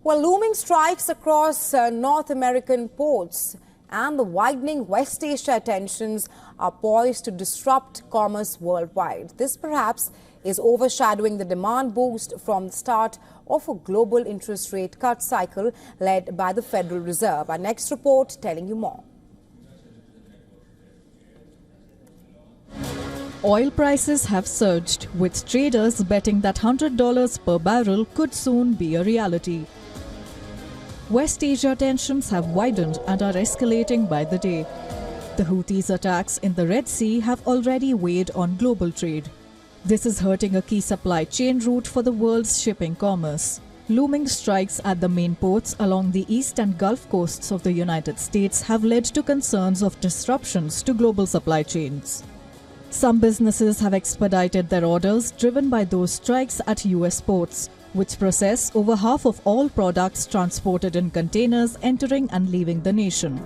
Well, looming strikes across North American ports and the widening West Asia tensions are poised to disrupt commerce worldwide. This perhaps is overshadowing the demand boost from the start of a global interest rate cut cycle led by the Federal Reserve. Our next report telling you more. Oil prices have surged, with traders betting that $100 per barrel could soon be a reality. West Asia tensions have widened and are escalating by the day. The Houthis' attacks in the Red Sea have already weighed on global trade. This is hurting a key supply chain route for the world's shipping commerce. Looming strikes at the main ports along the east and Gulf coasts of the United States have led to concerns of disruptions to global supply chains. Some businesses have expedited their orders driven by those strikes at US ports, which process over half of all products transported in containers entering and leaving the nation.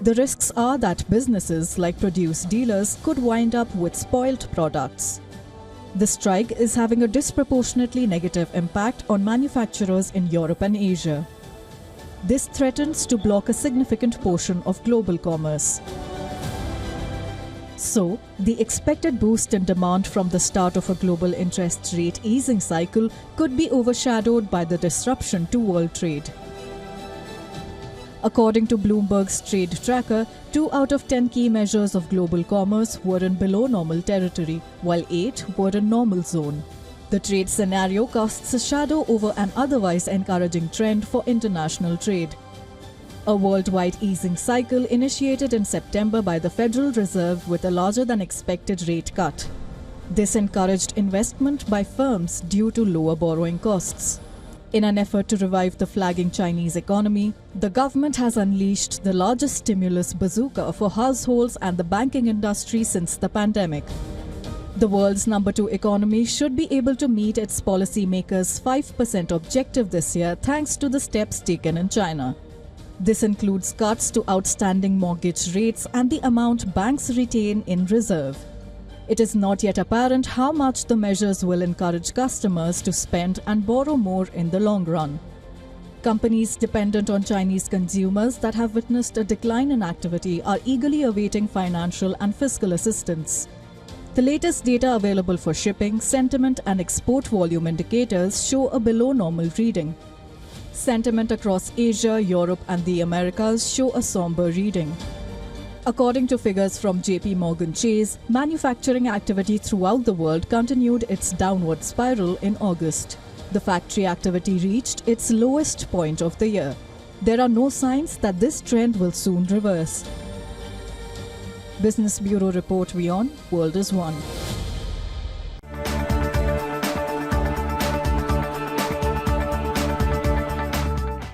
The risks are that businesses like produce dealers could wind up with spoiled products. The strike is having a disproportionately negative impact on manufacturers in Europe and Asia. This threatens to block a significant portion of global commerce. So, the expected boost in demand from the start of a global interest rate easing cycle could be overshadowed by the disruption to world trade. According to Bloomberg's trade tracker, 2 out of 10 key measures of global commerce were in below normal territory, while 8 were in normal zone. The trade scenario casts a shadow over an otherwise encouraging trend for international trade. A worldwide easing cycle initiated in September by the Federal Reserve with a larger than expected rate cut. This encouraged investment by firms due to lower borrowing costs. In an effort to revive the flagging Chinese economy, the government has unleashed the largest stimulus bazooka for households and the banking industry since the pandemic. The world's number 2 economy should be able to meet its policymakers' 5% objective this year thanks to the steps taken in China. This includes cuts to outstanding mortgage rates and the amount banks retain in reserve. It is not yet apparent how much the measures will encourage customers to spend and borrow more in the long run. Companies dependent on Chinese consumers that have witnessed a decline in activity are eagerly awaiting financial and fiscal assistance. The latest data available for shipping, sentiment and export volume indicators show a below normal reading. Sentiment across Asia, Europe and the Americas show a somber reading. According to figures from JP Morgan Chase, manufacturing activity throughout the world continued its downward spiral in August. The factory activity reached its lowest point of the year. There are no signs that this trend will soon reverse. Business Bureau Report WION, World is One.